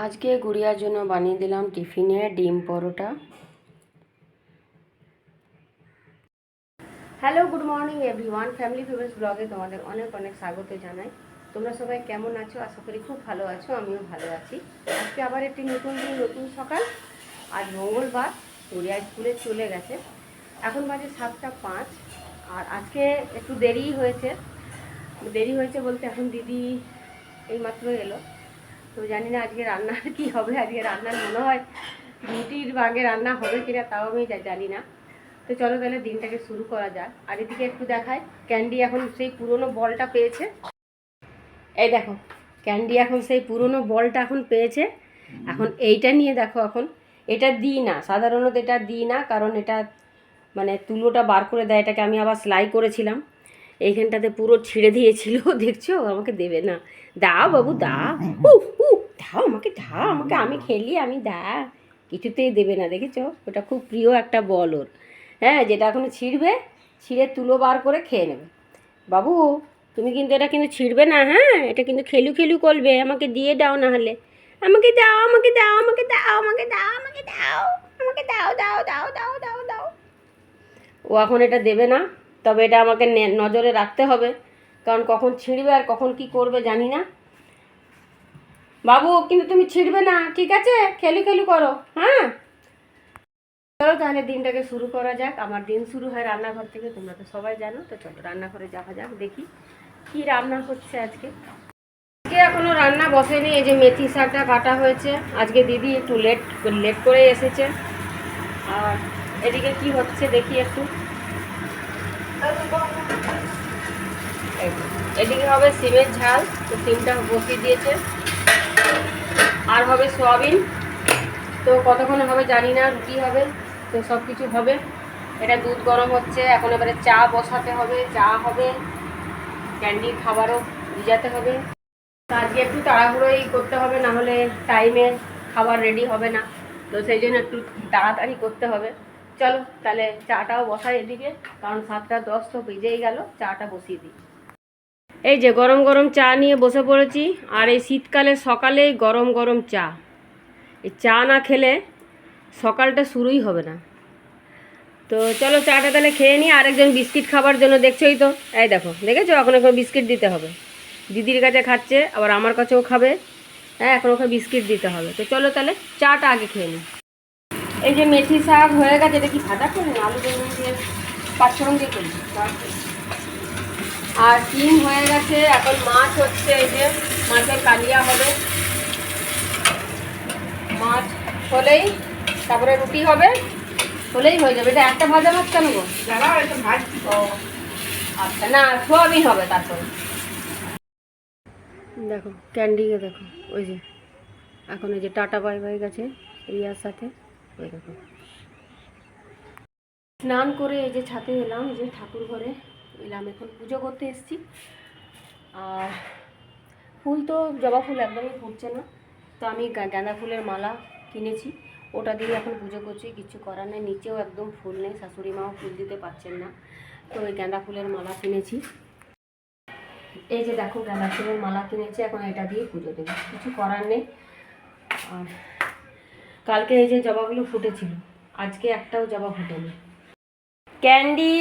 আজকে গুড়িয়ার জন্য বানিয়ে দিলাম টিফিনে ডিম পরোটা। Hello, good morning everyone. Family viewers ব্লগে তোমাদের অনেক অনেক স্বাগত জানাই। তোমরা সবাই কেমন আছো? আশা করি খুব ভালো আছো, আমিও ভালো আছি। আজকে আবার একটি নতুন দিন, নতুন সকাল। আজ মঙ্গলবার, গুড়িয়া স্কুলে চলে গেছে। এখন বাজে 7:05। আর আজকে একটু দেরি হয়েছে বলতে এখন দিদি এইমাত্র এলো। তো জানি না আজকে রান্নার কি হবে। আজকে রান্নার মনে হয় রুটির ভাগে রান্না হবে কিনা তাও আমি জানি না। তো চলো তাহলে দিনটাকে শুরু করা যাক। আর এদিকে একটু দেখায়, ক্যান্ডি এখন সেই পুরনো বলটা পেয়েছে। এই দেখো, ক্যান্ডি এখন সেই পুরনো বলটা এখন পেয়েছে। এখন এইটা নিয়ে দেখো, এখন এটা দিই না, সাধারণত এটা দিই না, কারণ এটা মানে তুলোটা বার করে দেয়। এটাকে আমি আবার সেলাই করেছিলাম, এইখানটাতে পুরো ছিঁড়ে দিয়েছিল। দেখছো, আমাকে দেবে না। দাও বাবু দাও, দাও আমাকে, আমি খেলি, আমি কিছুতেই দেবে না। দেখেছো, ওটা খুব প্রিয় একটা বল ওর। হ্যাঁ, যেটা এখন ছিঁড়ে তুলো বার করে খেয়ে নেবে। বাবু তুমি কিন্তু এটা কিন্তু ছিঁড়বে না, হ্যাঁ, এটা কিন্তু খেলু খেলু করবে। আমাকে দিয়ে দাও, না হলে আমাকে দাও, আমাকে দাও, আমাকে দাও, আমাকে দাও, আমাকে দাও, আমাকে দাও, দাও দাও দাও দাও দাও। ও এখন এটা দেবে না, তবে এটা আমাকে নজরে রাখতে হবে, কারণ কখন ছিঁড়বে আর কখন কি করবে জানি না। বাবু কিন্তু তুমি ছিঁড়বে না, ঠিক আছে? খেলু খেলু করো, হ্যাঁ। চলো তাহলে দিনটাকে শুরু করা যাক। আমার দিন শুরু হয় রান্নাঘর থেকে, তোমরা তো সবাই জানো। তো চলো রান্নাঘরে যাওয়া যাক, দেখি কি রান্না হচ্ছে আজকে। এখনো রান্না বসেনি। এই যে মেথি শাকটা কাটা হয়েছে। আজকে দিদি একটু লেট করে এসেছে। আর এদিকে কি হচ্ছে দেখি একটু। এদিকে হবে সিমের ঝাল, তো সিমটা বসিয়ে দিয়েছে। আর হবে সোয়াবিন, তো কতক্ষণ হবে জানি না। রুটি হবে, তো সব কিছু হবে। এটা দুধ গরম হচ্ছে এখন, এবারে চা বসাতে হবে, চা হবে, ক্যান্ডির খাবারও ভিজাতে হবে। তো আজকে একটু তাড়াহুড়োই করতে হবে, না হলে টাইমে খাবার রেডি হবে না। তো সেই জন্য একটু তাড়াতাড়ি করতে হবে। চলো তাহলে চাটাও বসাই এদিকে, কারণ 7:10 তো বেজেই গেল। চাটা বসিয়ে দিই। এই যে গরম গরম চা নিয়ে বসে পড়েছি। আর এই শীতকালে সকালে গরম গরম চা, এই চা না খেলে সকালটা শুরুই হবে না। তো চলো চাটা তাহলে খেয়ে নিই। আরেকজন বিস্কিট খাবার জন্য দেখছোই তো, এই দেখো, দেখেছো, এখন বিস্কিট দিতে হবে। দিদির কাছে খাচ্ছে, আবার আমার কাছেও খাবে। হ্যাঁ, এখন ওকে বিস্কিট দিতে হবে। তো চলো তাহলে চাটা আগে খেয়ে নিই। এই যে মেথি শাক হয়ে গেছে। এটা কি ভাজা করি না, আলু দিয়ে পাঁচফোড়ন দিয়ে করি। আর ডিম হয়ে গেছে। এখন মাছ হচ্ছে, এই যে মাছের কালিয়া হবে। মাছ হলেই তারপরে রুটি হবে, হলেই হয়ে যাবে। এটা একটা ভাজা মাছ কেন গো? ও আচ্ছা, না সোয়াবিন হবে তারপরে। দেখো ক্যান্ডিকে দেখো, ওই যে এখন ওই যে টাটা বাই বাই গেছে রিয়ার সাথে। ওই দেখো, স্নান করে এই যে ছাদে এলাম, এই যে ঠাকুর ঘরে এলাম, এখন পুজো করতে এসেছি। আর ফুল তো জবা ফুল একদমই ফুটছে না, তো আমি গাঁদা ফুলের মালা কিনেছি, ওটা দিয়ে এখন পুজো করছি। কিছু করার নেই, নিচেও একদম ফুল নেই, শাশুড়ি মাও ফুল দিতে পারছেন না, তো ওই গাঁদা ফুলের মালা কিনেছি। এই যে দেখো গাঁদা ফুলের মালা কিনেছি, এখন এটা দিয়ে পুজো দেবো, কিছু করার নেই। আর কালকে এই যে জবাগুলো ফুটেছিল, আজকে একটাও জবা ফুটেনি। ক্যান্ডি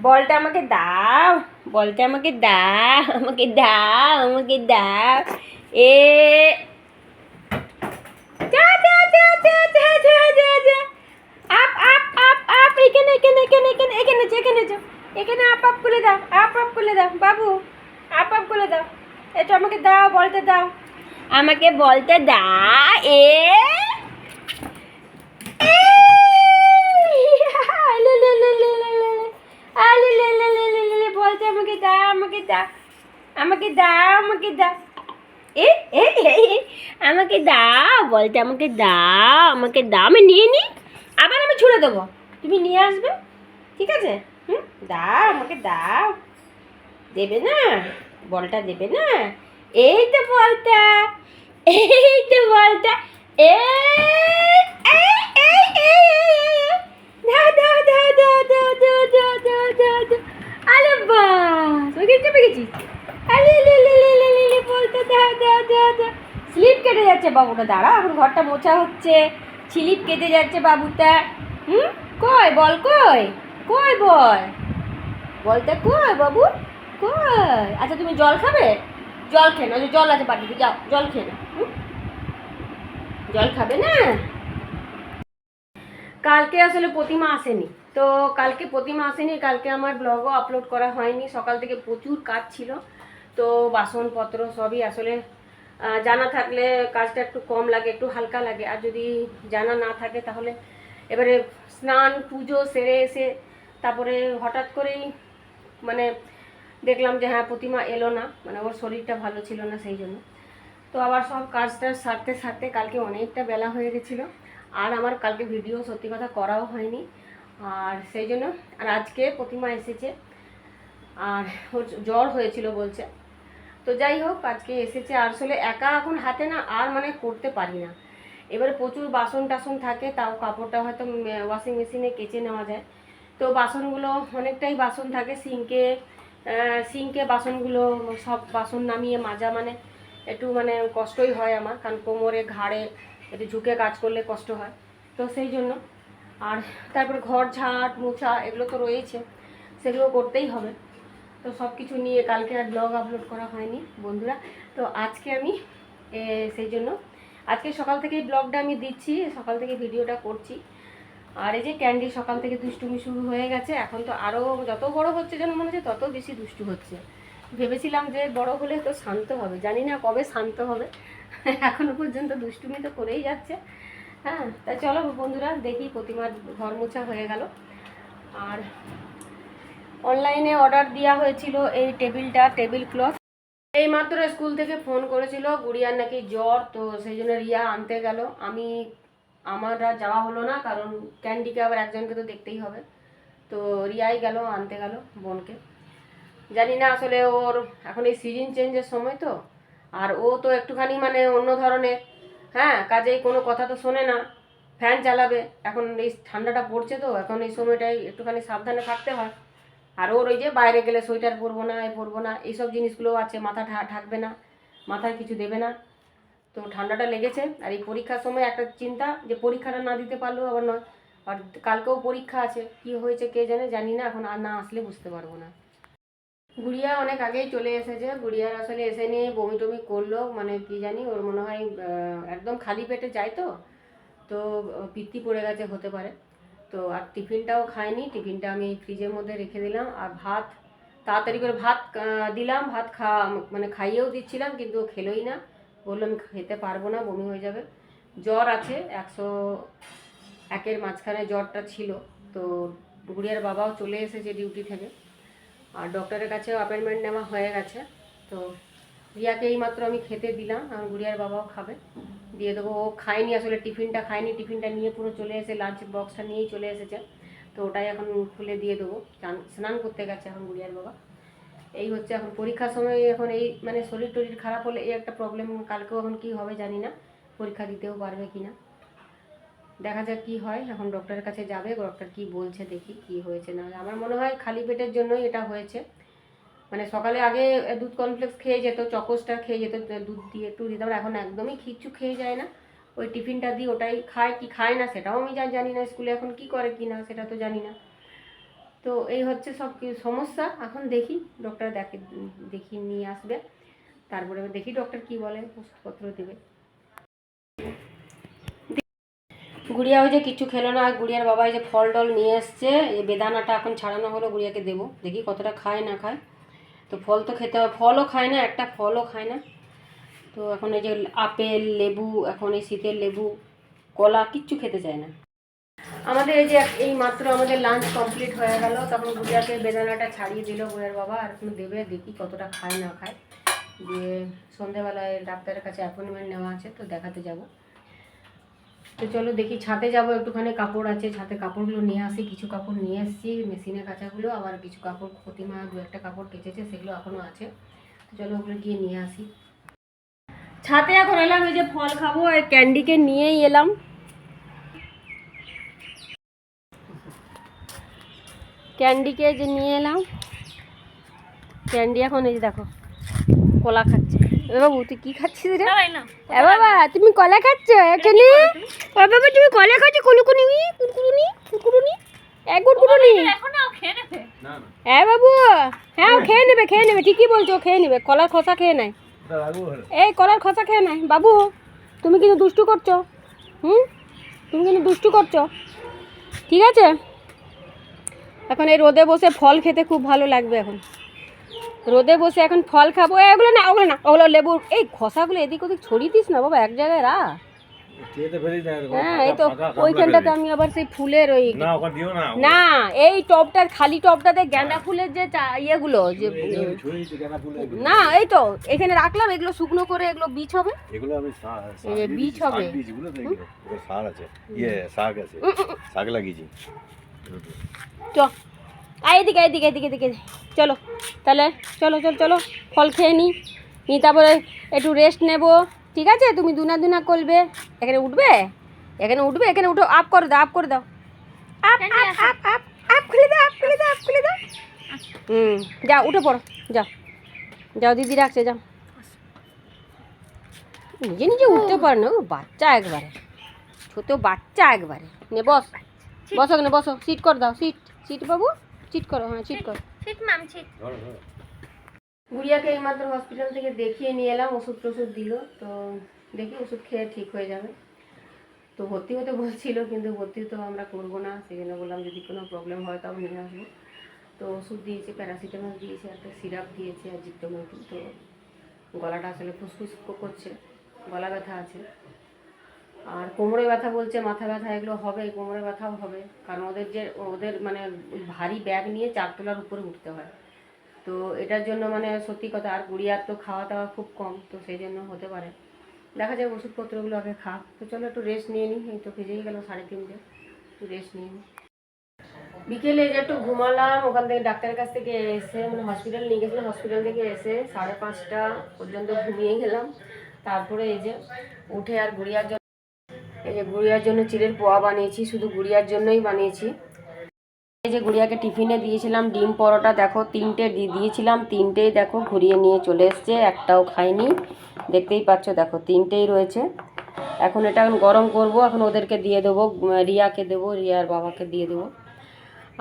বলটা আমাকে দাও, বলটা আমাকে দাও, আমাকে দাও, আমাকে দাও। এ যা যা যা যা যা যা যা যা, আপ আপ আপ আপ, এখানে এখানে এখানে এখানে এখানে এখানে যাও, এখানে আপ আপ করে দাও, আপ আপ করে দাও বাবু, আপ আপ করে দাও। এটা আমাকে দাও, বলটা দাও, আমাকে বলটা দাও। বলতে আমাকে দাও, আমাকে দাও, আমাকে দাও, আমাকে দাও। এ আমাকে দাও, বলতে আমাকে দাও, আমাকে দাও। আমি নিয়ে নিই, আবার আমি ছুঁড়ে দেবো, তুমি নিয়ে আসবে, ঠিক আছে? দাও, আমাকে দাও। দেবে না, বলটা দেবে না? এই তো বলটা, এই তো বলটা। এ দাও দাও দাও দাও দাও দাও দাও দাও দাও দাও। আরে বাস, ওই চেপে গেছি। আরে লে লে লে লে লে, বলটা দাও দাও দাও দাও। স্লিপ কেটে যাচ্ছে বাবুটা, দাঁড়া এখন ঘরটা মোছা হচ্ছে, স্লিপ কেটে যাচ্ছে বাবুটা। কই বল, কই কই বল, বলতে কই বাবু কই। আচ্ছা তুমি জল খাবে, জল খেয়ে না, জল আছে বাটিতে, যাও জল খেয়ে না। জল খাবে না? কালকে আসলে প্রতিমা আসেনি, তো কালকে প্রতিমা আসেনি, কালকে আমার ব্লগও আপলোড করা হয়নি। সকাল থেকে প্রচুর কাজ ছিল, তো বাসনপত্র সবই আসলে জানা থাকলে কাজটা একটু কম লাগে, একটু হালকা লাগে। আর যদি জানা না থাকে তাহলে এবারে স্নান পুজো সেরে এসে তারপরে হঠাৎ করেই মানে দেখলাম যে হ্যাঁ প্রতিমা এলো না, মানে ওর শরীরটা ভালো ছিল না, সেই জন্য। তো আবার সব কাজটা সারতে সারতে কালকে অনেকটা বেলা হয়ে গেছিলো, আর আমার কালকে ভিডিও সত্যি কথা করাও হয়নি। আর সেই জন্য আর আজকে প্রতিমা এসেছে, আর ওর জ্বর হয়েছিল বলছে। তো যাই হোক আজকে এসেছে, আর আসলে একা এখন হাতে না আর মানে করতে পারি না। এবারে প্রচুর বাসন টাসন থাকে, তাও কাপড়টা হয়তো ওয়াশিং মেশিনে কেচে নেওয়া যায়। তো বাসনগুলো অনেকটাই বাসন থাকে, সিঙ্কে বাসনগুলো সব বাসন নামিয়ে মাজা মানে একটু মানে কষ্টই হয় আমার, কারণ কোমরে ঘাড়ে একটু ঝুঁকে কাজ করলে কষ্ট হয়, তো সেই জন্য। আর তারপরে ঘর ঝাঁট মোছা এগুলো তো রয়েছে, সেগুলো করতেই হবে। তো সব কিছু নিয়ে কালকে আর ব্লগ আপলোড করা হয়নি বন্ধুরা। তো আজকে আমি সেই জন্য আজকে সকাল থেকেই ব্লগটা আমি দিচ্ছি, সকাল থেকে ভিডিওটা করছি। আর এই যে ক্যান্ডি সকাল থেকে দুষ্টুমি শুরু হয়ে গেছে, এখন তো আরও যত বড় হচ্ছে যেন মনে হচ্ছে তত বেশি দুষ্টু হচ্ছে। ভেবেছিলাম যে বড় হলে তো শান্ত হবে, জানি না কবে শান্ত হবে। এখনো পর্যন্ত দুষ্টুমি তো করেই যাচ্ছে। হ্যাঁ, তাই চলো বন্ধুরা দেখি, প্রতিমার ঘর মোছা হয়ে গেল। আর অনলাইনে অর্ডার দেওয়া হয়েছিল এই টেবিল ক্লথ। এইমাত্র স্কুল থেকে ফোন করেছিল, গুড়িয়ার নাকি জ্বর, তো সেই জন্য রিয়া আনতে গেল। আমার আর যাওয়া হলো না, কারণ ক্যান্ডিকে আবার একজনকে তো দেখতেই হবে। তো রিয়াই গেল আনতে গেল বোনকে। জানি না আসলে ওর এখন এই সিজন চেঞ্জের সময় তো, আর ও তো একটুখানি মানে অন্য ধরনের, হ্যাঁ কাজেই কোনো কথা তো শোনে না, ফ্যান চালাবে। এখন এই ঠান্ডাটা পড়ছে তো এখন এই সময়টাই একটুখানি সাবধানে থাকতে হয়। আর ওর ওই যে বাইরে গেলে সোয়েটার পরবো না, পরবো না, এইসব জিনিসগুলোও আছে, মাথা ঢাকবে না, মাথায় কিছু দেবে না। তো ঠান্ডাটা লেগেছে, আর এই পরীক্ষার সময় একটা চিন্তা যে পরীক্ষাটা না দিতে পারলেও আবার নয়। আর কালকেও পরীক্ষা আছে, কি হয়েছে কে জানি না, এখন আর না আসলে বুঝতে পারবো না। গুড়িয়া অনেক আগেই চলে এসেছে, গুড়িয়ার আসলে এসে নিয়ে বমি টমি করলো, মানে কি জানি ওর মনে হয় একদম খালি পেটে যায় তো, তো পিত্তি পড়ে গেছে হতে পারে। তো আর টিফিনটাও খায়নি, টিফিনটা আমি ফ্রিজের মধ্যে রেখে দিলাম। আর ভাত তাড়াতাড়ি করে ভাত দিলাম, ভাত মানে খাইয়েও দিচ্ছিলাম, কিন্তু ও খেলোই না, বললো আমি খেতে পারবো না, বমি হয়ে যাবে। জ্বর আছে 101-এর মাঝখানে জ্বরটা ছিল। তো গুড়িয়ার বাবাও চলে এসেছে ডিউটি থেকে, আর ডক্টরের কাছেও অ্যাপয়েন্টমেন্ট নেওয়া হয়ে গেছে। তো রিয়াকে এইমাত্র আমি খেতে দিলাম, আর গুড়িয়ার বাবাও খাবে, দিয়ে দেবো। ও খায়নি আসলে, টিফিনটা খায়নি, টিফিনটা নিয়ে পুরো চলে এসে লাঞ্চ বক্সটা নিয়েই চলে এসেছে। তো ওটাই এখন খুলে দিয়ে দেবো, স্নান করতে গেছে এখন গুড়িয়ার বাবা। এই হচ্ছে এখন পরীক্ষার সময়, এখন এই মানে শরীর টরীর খারাপ হলে এই একটা প্রবলেম। কালকেও এখন কী হবে জানি না, পরীক্ষা দিতেও পারবে কি না, দেখা যাক কী হয়। এখন ডক্টরের কাছে যাবে, ডক্টর কী বলছে দেখি কী হয়েছে না। আমার মনে হয় খালি পেটের জন্যই এটা হয়েছে। মানে সকালে আগে দুধ কর্নফ্লেক্স খেয়ে যেত, চকোসটা খেয়ে যেত, দুধ দিয়ে একটু দিতাম, এখন একদমই কিচ্ছু খেয়ে যায় না। ওই টিফিনটা দিই, ওটাই খায় কি খায় না সেটাও আমি জানি না, স্কুলে এখন কি করে কি না সেটা তো জানি না। তো এই হচ্ছে সব সমস্যা। এখন দেখি ডক্টর দেখি নিয়ে আসবে, তারপরে দেখি ডক্টর কি বলে, ওষুধপত্র দেবে। গুড়িয়া ওই যে কিছু খেলো না, গুড়িয়ার বাবা এই যে ফল টল নিয়ে এসছে, এই বেদানাটা এখন ছাড়ানো হলো, গুড়িয়াকে দেবো, দেখি কতটা খায় না খায়। তো ফল তো খেতে হবে, ফলও খায় না, একটা ফলও খায় না। তো এখন এই যে আপেল লেবু, এখন এই শীতের লেবু কলা কিচ্ছু খেতে চায় না। আমাদের এই যে এই মাত্র আমাদের লাঞ্চ কমপ্লিট হয়ে গেল, তখন গুড়িয়াকে বেদানাটা ছাড়িয়ে দিল গুড়িয়ার বাবা, আর এখন দেবে, দেখি কতটা খায় না খায়। দিয়ে সন্ধেবেলায় ডাক্তারের কাছে অ্যাপয়েন্টমেন্ট নেওয়া আছে, তো দেখাতে যাব। তো চলো দেখি, ছাদে যাব, একটুখানি কাপড় আছে, ছাদে কাপড়গুলো নিয়ে আসি। কিছু কাপড় নিয়ে এসেছি মেশিনে কাচাগুলো, আবার কিছু কাপড় প্রতিমা 2-1টা কাপড় কেচেছে, সেগুলো এখনও আছে। তো চলো ওগুলো গিয়ে নিয়ে আসি। ছাদে এখন এলাম, এই যে ফল খাবো, এই ক্যান্ডিকে নিয়েই এলাম। ক্যান্ডিকে যে নিয়ে এলাম, ক্যান্ডি এখন এই যে দেখো কলা খাচ্ছে, এ বাবু তুই কি খাচ্ছিস রে? এ বাবা তুমি কলা খাচ্ছ এখানে? ও বাবা তুমি কলা খাচ্ছ? কুলকুনি কুলকুনি কুলকুনি এক কুলকুনি এ বাবু। হ্যাঁ ও খেয়ে নেবে ঠিকই বলছো, খেয়ে নেবে। কলার খোসা খেয়ে নেয়, এই কলার খোসা খেয়ে নেয়। বাবু তুমি কিন্তু দুষ্টু করছো, তুমি কিন্তু দুষ্টু করছো, ঠিক আছে? এখন এই রোদে বসে ফল খেতে খুব ভালো লাগবে। এখন রোদে বসে এখন ফল খাবো। এগুলো না ওগুলো না, ওগুলো লেবু। এই খোসাগুলো এদিক ওদিক ছড়িয়ে দিস না বাবা, এক জায়গায় রাখ। হ্যাঁ এই তো ওইখানটাতে আমি আবার সেই ফুলের ওই না এই টবটার খালি টবটাতে গাঁদা ফুলের যে ইয়েগুলো যে না এই তো এখানে রাখলাম, এগুলো শুকনো করে এগুলো বীজ হবে, এগুলো আমি বীজ হবে, বীজগুলো তো এগুলো শাক আছে, শাক আছে, শাক লাগিয়েছি। চ এদিকে এদিকে এদিকে এদিকে চলো তাহলে, চলো চলো চলো ফল খেয়ে নিই, তারপরে একটু রেস্ট নেব, ঠিক আছে? তুমি দুনা দুনা করবে, এখানে উঠবে, এখানে উঠবে, এখানে উঠো, আপ করে দাও, আপ করে দাও, up up up up up খুলে দাও, আপ খুলে দাও, আপ খুলে দাও। যাও উঠে পড়ো, যাও যাও, দিদি রাখছে, যাও। নিজে নিজে উঠতে পারে না, বাচ্চা একবারে, ছোট বাচ্চা একবারে। নে বস, বসো ওখানে বসো, সিট করে দাও, সিট সিট বাবু, সিট করো, হ্যাঁ সিট করো, সিট ম্যাম সিট। গুড়িয়াকে এইমাত্র হসপিটাল থেকে দেখিয়ে নিয়ে এলাম, ওষুধ টষুধ দিল, তো দেখি ওষুধ খেয়ে ঠিক হয়ে যাবে। তো ভর্তি হতে বলছিল, কিন্তু ভর্তি তো আমরা করবো না, সেই জন্য বললাম যদি কোনো প্রবলেম হয় তাও নিয়ে আসবো। তো ওষুধ দিয়েছে, প্যারাসিটামল দিয়েছে, একটা সিরাপ দিয়েছে আর জিপটোমেটিন। তো গলাটা আসলে ফুসফুস করছে, গলা ব্যথা আছে, আর কোমরে ব্যথা বলছে, মাথা ব্যথা এগুলো হবে, কোমরে ব্যথাও হবে, কারণ ওদের মানে ভারী ব্যাগ নিয়ে 4 তলার উপরে উঠতে হয়। তো এটার জন্য মানে সত্যি কথা, আর গুড়িয়ার তো খাওয়া দাওয়া খুব কম, তো সেই জন্য হতে পারে, দেখা যায়। ওষুধপত্রগুলো আগে খা। তো চলো একটু রেস্ট নিয়ে নিই, এই তো ভেজেই গেল 3:30, একটু রেস্ট নিয়ে নিই। বিকেলে যে একটু ঘুমালাম, ওখান থেকে ডাক্তারের কাছ থেকে এসে, মানে হসপিটাল নিয়ে গেছিলাম, হসপিটাল থেকে এসে 5:30 পর্যন্ত ঘুমিয়ে গেলাম। তারপরে এই যে উঠে আর গুড়িয়ার জন্য, এই যে গুড়িয়ার জন্য চিড়ের পোয়া বানিয়েছি, শুধু গুড়িয়ার জন্যই বানিয়েছি। এই যে গুড়িয়াকে টিফিনে দিয়েছিলাম ডিম পরোটা, দেখো 3টে দিয়েছিলাম, 3টেই দেখো ঘুরিয়ে নিয়ে চলে এসছে, একটাও খাইনি, দেখতেই পাচ্ছ, দেখো 3টেই রয়েছে। এখন এটা গরম করব, এখন ওদেরকে দিয়ে দেবো, রিয়াকে দেবো, রিয়ার বাবাকে দিয়ে দেবো।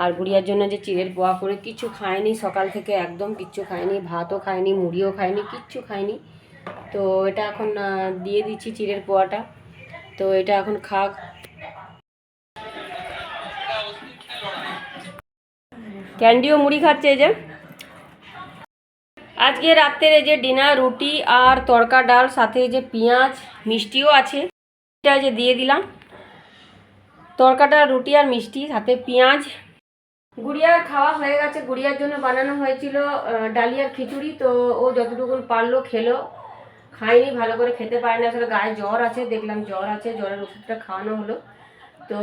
আর গুড়িয়ার জন্য যে চিড়ের পোয়া করে, কিছু খায়নি সকাল থেকে, একদম কিচ্ছু খায়নি, ভাতও খায়নি, মুড়িও খায়নি, কিচ্ছু খায়নি। তো এটা এখন দিয়ে দিচ্ছি চিড়ের পোয়াটা, তো এটা এখন খাক। ক্যান্ডিও মুড়ি খাচ্ছে। এই যে আজকে রাত্রের এই যে ডিনার, রুটি আর তড়কা ডাল, সাথে যে পেঁয়াজ, মিষ্টিও আছে, এটা যে দিয়ে দিলাম, তড়কাটা রুটি আর মিষ্টি সাথে পেঁয়াজ। গুড়িয়ার খাওয়া হয়ে গেছে, গুড়িয়ার জন্য বানানো হয়েছিল ডালিয়ার খিচুড়ি, তো ও যতটুকু পারলো খেলো, খায়নি, ভালো করে খেতে পারে না, আসলে গায়ে জ্বর আছে, দেখলাম জ্বর আছে, জ্বরের ওষুধটা খাওয়ানো হলো। তো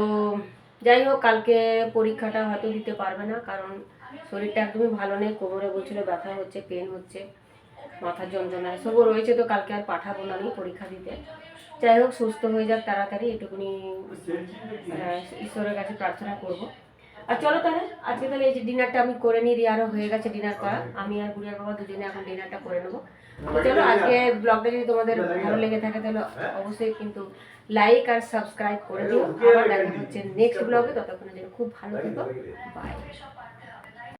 যাই হোক, কালকে পরীক্ষাটা হয়তো দিতে পারবে না, কারণ শরীরটা একদমই ভালো নেই, কোমরে বলছিল ব্যথা হচ্ছে, পেন হচ্ছে, মাথার যন্ত্রণা এসবও রয়েছে, তো কালকে আর পাঠাবো না আমি পরীক্ষা দিতে। যাই হোক সুস্থ হয়ে যাক তাড়াতাড়ি, এটুকুনি ঈশ্বরের কাছে প্রার্থনা করব। আর চলো তাহলে আজকে তাহলে এই যে ডিনারটা আমি করে নিই, রিয়ারও হয়ে গেছে ডিনার করা, আমি আর গুড়িয়ার বাবা দুজনে এখন ডিনারটা করে নেবো। চলো আজকে ব্লগটা যদি তোমাদের ভালো লেগে থাকে তাহলে অবশ্যই কিন্তু লাইক আর সাবস্ক্রাইব করে দিও। আবার দেখা হচ্ছে নেক্সট ব্লগে, ততক্ষণের জন্য খুব ভালো থেকো, বাই।